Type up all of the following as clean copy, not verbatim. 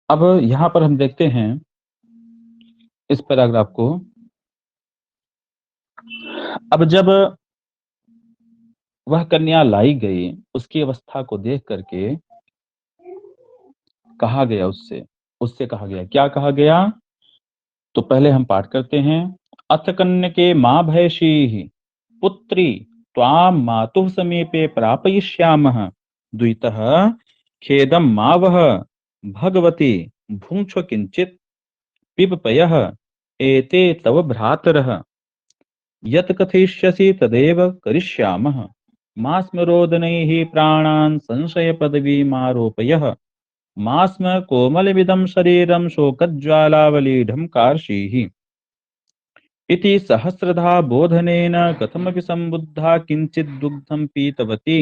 अब यहाँ पर हम देखते हैं इस पैराग्राफ को। अब जब वह कन्या लाई गई, उसकी अवस्था को देख करके कहा गया, उससे उससे कहा गया, क्या कहा गया? तो पहले हम पाठ करते हैं। अथ कन्यके माँ भयशी पुत्री त्वां मातुः समीपे प्रापयिष्यामः द्वितः खेदं मा वह भगवती भुङ्क्ष्व किंचित् पिबपयः एते तव भ्रातरः यत् कथयिष्यसि तदेव करिष्यामः मा स्म रोदनैः प्राणान् संशयपदवीमारोपयः मा स्म कोमलमिदं शरीरं शोकज्वालावलीढं कार्षीः इति सहस्रधा बोधनेन कथमपि संबुद्धा किंचित् दुग्धं पीतवती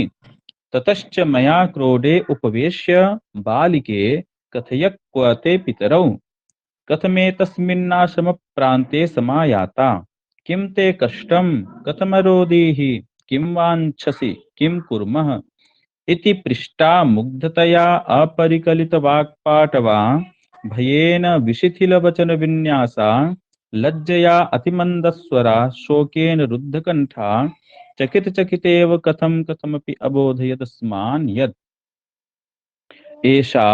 ततश्च मया क्रोडे उपवेश्य बालिके कथय क्व ते पितरौ कथमेतस्मिन्नाश्रम प्रान्ते समायाता किं ते कष्टं कथमरोदीः किं वाञ्छसि किं कुर्मः इति पृष्टा मुग्धतया अपरिकलितवाक्पाटवा भयेन विशिथिलवचनविन्यासा लज्जया अतिमन्दस्वरा शोकेन रुद्धकण्ठा चकितचकितेव कथं कथमपि अबोधयदस्मान् यत् एषा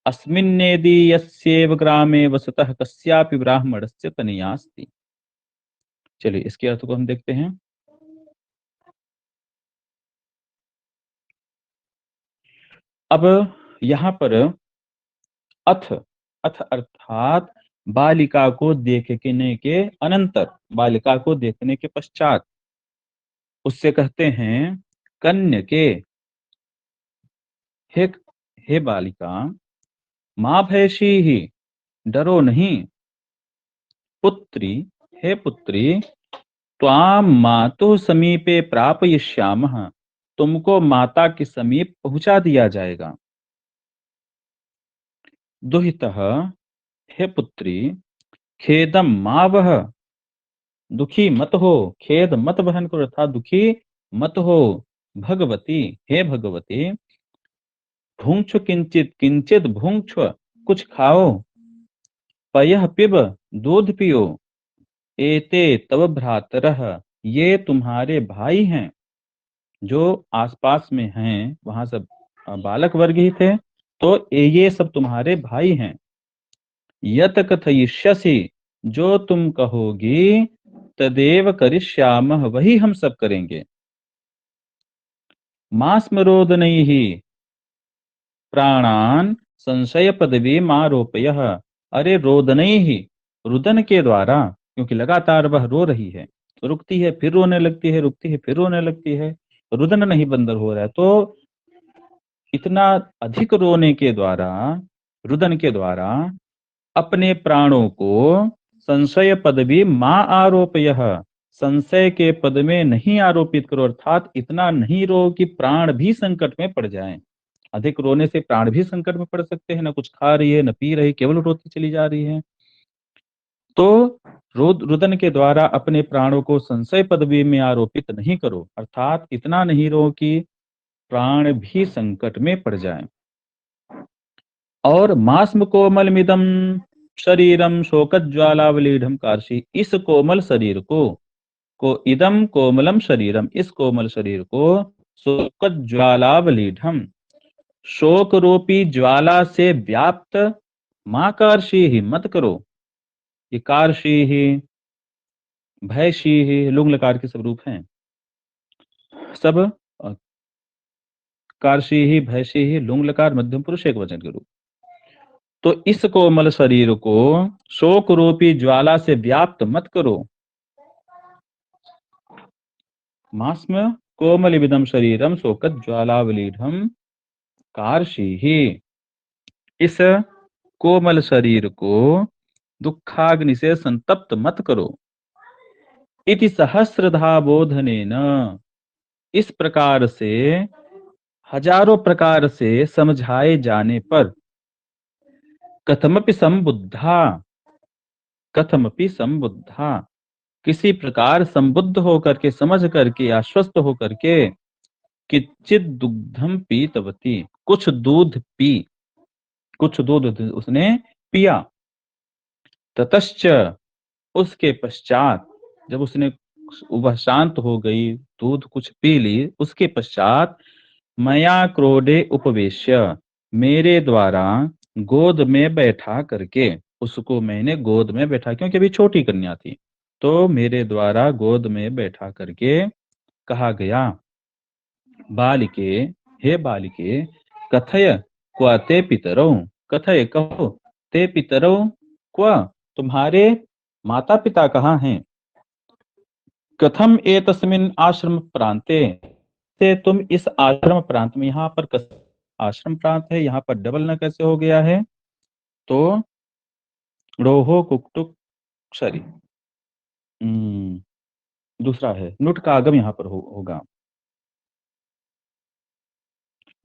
अस्मिन्नेदीयस्येव ग्रामे वसतः कस्यापि ब्राह्मणस्य तनयास्ति। चलिए इसके अर्थ को हम देखते हैं। अब यहाँ पर अथ अथ अर्थात बालिका को देखने के अनंतर, बालिका को देखने के पश्चात उससे कहते हैं कन्या के, हे हे बालिका, माँ भयशी ही, डरो नहीं, पुत्री, हे पुत्री, त्वां मातुः समीपे प्रापयिष्यामः, तुमको माता के समीप पहुंचा दिया जाएगा। दुहितः, हे पुत्री, खेदम मा वह, दुखी मत हो, खेद मत वहन करो अर्थात दुखी मत हो। भगवती, हे भगवती, भुङ्क्ष्व किंचित, किंचित भुङ्क्ष्व, कुछ खाओ, पयः पिब, दूध पियो, एते तव भ्रातरः, ये तुम्हारे भाई हैं। जो आसपास में हैं वहां सब बालक वर्ग ही थे, तो ये सब तुम्हारे भाई हैं। यत कथयिष्यसि, जो तुम कहोगी, तदेव करिष्यामः, वही हम सब करेंगे। मा स्म रोदनैः प्राणान संशय पदवी मारोपयः, अरे रोदनैः, रुदन के द्वारा, क्योंकि लगातार वह रो रही है, रुकती है फिर रोने लगती है, रुकती है फिर रोने लगती है, रुदन नहीं बंद हो रहा है, तो इतना अधिक रोने के द्वारा, रुदन के द्वारा अपने प्राणों को संशय पदवी माँ आरोपयः, संशय के पद में नहीं आरोपित करो, अर्थात इतना नहीं रो कि प्राण भी संकट में पड़ जाएं। अधिक रोने से प्राण भी संकट में पड़ सकते हैं, न कुछ खा रही है न पी रही, केवल रोती चली जा रही है। तो रुदन के द्वारा अपने प्राणों को संशय पदवी में आरोपित नहीं करो, अर्थात इतना नहीं रो कि प्राण भी संकट में पड़ जाएं। और मास्म कोमलमिदं शरीरम शोकज्वालावलीढम कार्षी, इस कोमल शरीर को इदम कोमलम शरीरम, इस कोमल शरीर को शोकज्वालावलीढम, शोक रूपी ज्वाला से व्याप्त, मां कार्षी ही, मत करो। ये कार्षी ही, भयशी ही, लुंग लकार के सब रूप हैं, सब कार्षी ही, भयशी ही, लुंग लकार मध्यम पुरुष एक वचन के रूप। तो इस कोमल शरीर को शोक रूपी ज्वाला से व्याप्त मत करो। मास्म कोमलिविदम शरीरम शोकत ज्वालावलीढम कार्षीहि, इस कोमल शरीर को दुखाग्नि से संतप्त मत करो। इति सहस्रधा बोधनेन, इस प्रकार से, हजारों प्रकार से समझाए जाने पर, कथमपि संबुद्धा, कथमपि संबुद्धा, किसी प्रकार संबुद्ध होकर के, समझ करके, आश्वस्त होकर के, किंचित दुग्धम पीतवती, कुछ दूध पी, कुछ दूध उसने पिया। ततश्च, उसके पश्चात, जब उसने वह शांत हो गई, दूध कुछ पी ली, उसके पश्चात मया क्रोडे उपवेश्य, मेरे द्वारा गोद में बैठा करके, उसको मैंने गोद में बैठा, क्योंकि अभी छोटी कन्या थी, तो मेरे द्वारा गोद में बैठा करके कहा गया, बालिके, हे बालिके, कथय क्व ते पितरौ, कथय कहो, ते पितरौ क्व, तुम्हारे माता पिता कहाँ हैं, कथम एतस्मिन् आश्रम प्रांते, से तुम इस आश्रम प्रांत में, यहाँ पर आश्रम प्रांत है, यहाँ पर डबल न कैसे हो गया है, तो रोहो कुक्टुक शरी, दूसरा है नुट का आगम यहाँ पर होगा,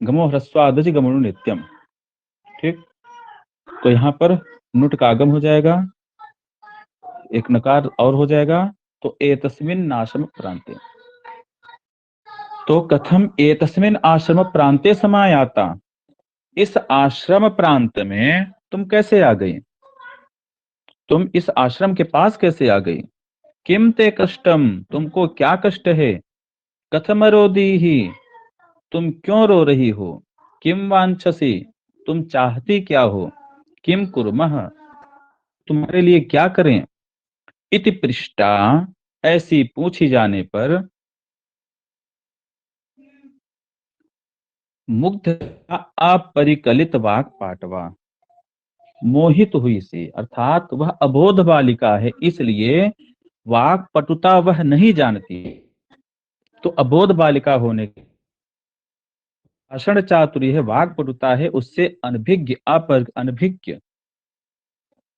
गमो ह्रस्वादजि गमनु नित्यम, ठीक। तो यहाँ पर नुट का आगम हो जाएगा, एक नकार और हो जाएगा, तो एतस्मिन नाशम प्रांते, तो कथम एतस्मिन आश्रम प्रांते समायाता, इस आश्रम प्रांत में तुम कैसे आ गई, तुम इस आश्रम के पास कैसे आ गई, किम ते कष्टम, तुमको क्या कष्ट है, कथम रोदी ही, तुम क्यों रो रही हो, किम वांछसी, तुम चाहती क्या हो, किम कुर्मः, तुम्हारे लिए क्या करें, इति पृष्ठा, ऐसी पूछी जाने पर, मुग्ध अपरिकलित वाक पाटवा, मोहित हुई से, अर्थात वह अबोध बालिका है, इसलिए वाक पटुता वह नहीं जानती, तो अबोध बालिका होने के, भाषण चातुर्य है, वाक पटुता है, उससे अनभिज्ञ अनभिज्ञ,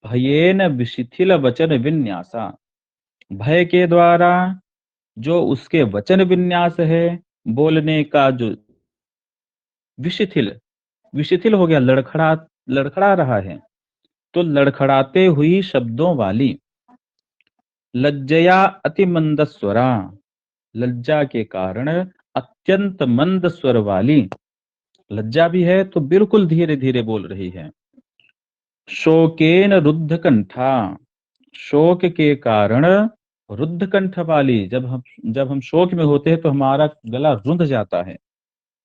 भयेन विशिथिल वचन विन्यासा, भय के द्वारा जो उसके वचन विन्यास है, बोलने का जो विशिथिल, विशिथिल हो गया, लड़खड़ा रहा है, तो लड़खड़ाते हुई शब्दों वाली, लज्जया अति मंद स्वरा, लज्जा के कारण अत्यंत मंद स्वर वाली, लज्जा भी है तो बिल्कुल धीरे धीरे बोल रही है, शोकेन रुद्ध कंठा, शोक के कारण रुद्ध कंठ वाली, जब हम शोक में होते हैं तो हमारा गला रुंध जाता है,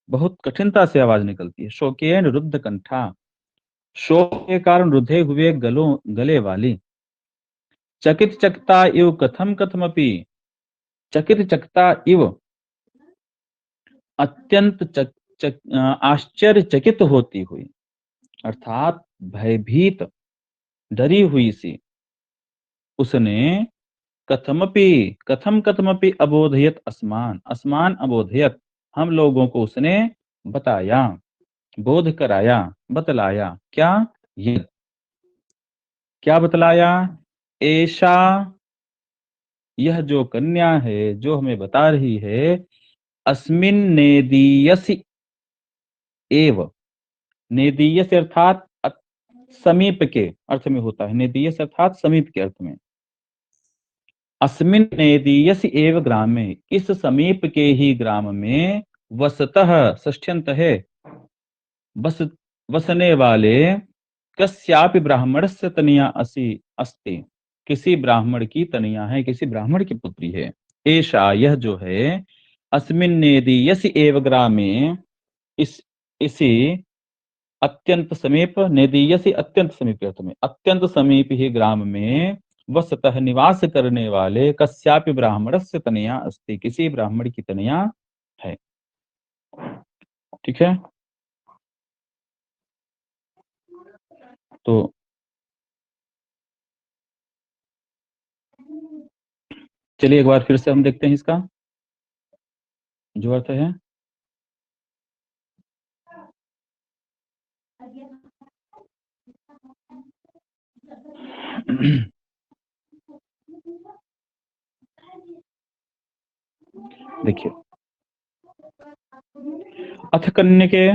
बहुत कठिनता से आवाज निकलती है, शोकेन रुद्ध कंठा, शोक के कारण रुधे हुए गले वाली, चकित चकता इव कथम कथमपि, चकित चकता इव, अत्यंत आश्चर्यचकित होती हुई, अर्थात भयभीत, डरी हुई सी, उसने कथमपि, कथम कथमपि अबोधयत अस्मान, अस्मान अबोधयत, हम लोगों को उसने बताया, बोध कराया, बतलाया, क्या, ये क्या बतलाया, ऐसा, यह जो कन्या है जो हमें बता रही है, अस्मिन नेदीयसी एव, नेदीयस अर्थात समीप के अर्थ में होता है, नेदीयस अर्थात समीप के अर्थ में, अस्मिन नेदीयस एव ग्राम में, इस समीप के ही ग्राम में, वसतः षष्ठ्यंत है, बस वसने वाले, कस्यापि ब्राह्मणस्य तनया अस्ति, किसी ब्राह्मण की तनया है, किसी ब्राह्मण की पुत्री है, ऐशा, यह जो है, अस्मिन नेदीयस एव ग्रामे, इसी अत्यंत समीप, नेदीयसी अत्यंत समीप अर्थ में, अत्यंत समीप ही ग्राम में, वसतः निवास करने वाले, कस्यापि ब्राह्मणस्य तनया अस्ति, किसी ब्राह्मण की तनया है, ठीक है। तो चलिए एक बार फिर से हम देखते हैं इसका जो अर्थ है। देखिए, अथ कन्या के,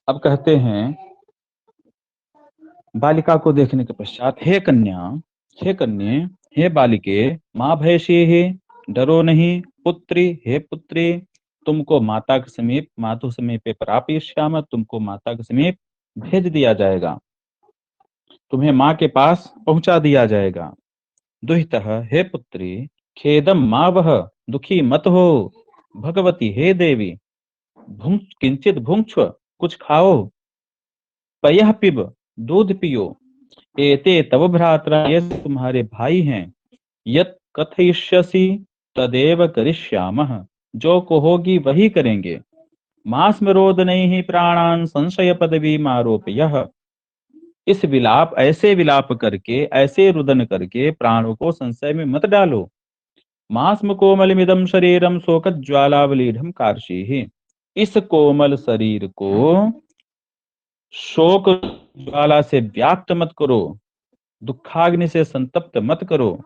अब कहते हैं, बालिका को देखने के पश्चात, हे कन्या, हे कन्ये, हे बालिके, माँ भयशी है, डरो नहीं, पुत्री, हे पुत्री, तुमको माता के समीप, मातु समीपे प्रापयिष्यामि, तुमको माता के समीप भेज दिया जाएगा, तुम्हें माँ के पास पहुंचा दिया जाएगा। दुहितः, हे पुत्री, खेदम माँ वह, दुखी मत हो। भगवती, हे देवी, भुंक्ष किंचित भुंक्ष्व, कुछ खाओ। पयः पिब, दूध पियो। एते तव भ्रातरा, ये तुम्हारे भाई हैं। यत् कथयिष्यसि तदेव करिष्यामः, जो कहोगी वही करेंगे। मास्मरोदनैः प्राणान् संशय पदवी मारोपयः। इस विलाप, ऐसे विलाप करके, ऐसे रुदन करके प्राणों को संशय में मत डालो। मास्म कोमलमिदं शरीरम शोकज्वालावलीढं कार्षीः। इस कोमल शरीर को शोक ज्वाला से व्याप्त मत करो, दुखाग्नि से संतप्त मत करो।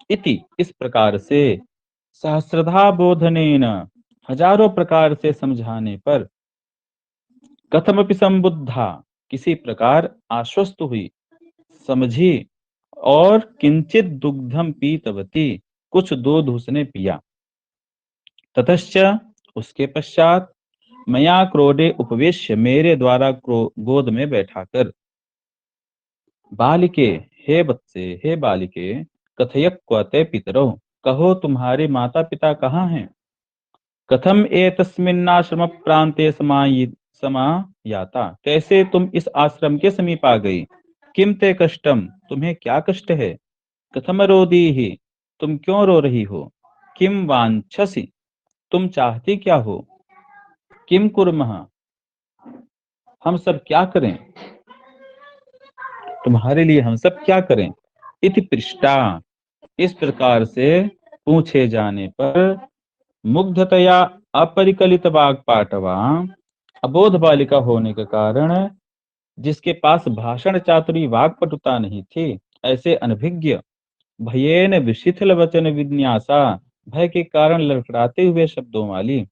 इति, इस प्रकार से, सहस्रधा बोधनेन, हजारों प्रकार से समझाने पर, कथमपि संबुद्धा, किसी प्रकार आश्वस्त हुई, समझी, और किंचित दुग्धम पीतवती, कुछ दूध उसने पिया। ततश्च, उसके पश्चात, मया क्रोडे उपवेश्य, मेरे द्वारा गोद में बैठाकर, बालिके, हे बच्चे, हे बालिके, कथयक क्वते पितरो, कहो तुम्हारे माता पिता कहाँ हैं। कथम एतस्मिन्नाश्रम प्रांते समायाता, कैसे तुम इस आश्रम के समीप आ गई। किम ते कष्टम, तुम्हें क्या कष्ट है। कथम रोदीहि, तुम क्यों रो रही हो। किम वांछसि, तुम चाहती क्या हो। किम कुर्मः, हम सब क्या करें, तुम्हारे लिए हम सब क्या करें। इति पृष्ठा, इस प्रकार से पूछे जाने पर, मुग्धतया अपरिकलित वाग्पाटवा, अबोध बालिका होने के कारण, जिसके पास भाषण चातुरी वाक्पटुता नहीं थी, ऐसे अनभिज्ञ, भयेन विशिथिल वचन विन्यासा, भय के कारण लड़खड़ाते हुए शब्दों वाली,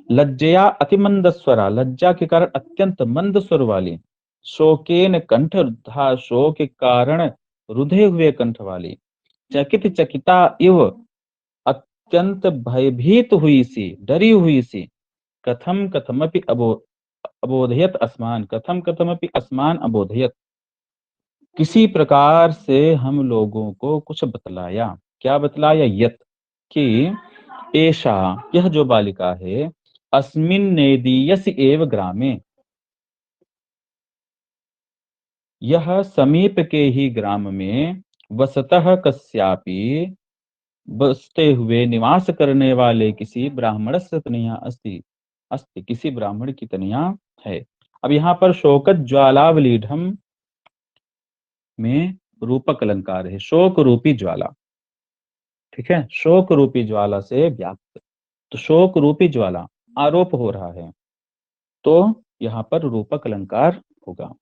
लज्जया अतिमंद स्वरा, लज्जा के कारण अत्यंत मंद स्वर वाली, शोकेन कंठ रुद्धा, शोक के कारण रुधे हुए कंठ वाली, चकित चकिता इव, अत्यंत भयभीत हुई सी, डरी हुई सी, कथम कथमपि अबोधयत अस्मान, कथम कथमपि अस्मान अबोधयत, किसी प्रकार से हम लोगों को कुछ बतलाया। क्या बतलाया, यत, कि एषा, यह जो बालिका है, अस्मिन नेदीयस एव ग्रामे, यह समीप के ही ग्राम में, वसतः कस्यापि, बसते हुए निवास करने वाले किसी ब्राह्मण से तनया अस्ति, अस्ति, किसी ब्राह्मण की तनया है। अब यहाँ पर शोकत ज्वालावलीढम में रूपक अलंकार है, शोक रूपी ज्वाला। ठीक है, शोक रूपी ज्वाला से व्याप्त, तो शोक रूपी ज्वाला आरोप हो रहा है, तो यहाँ पर रूपक अलंकार होगा।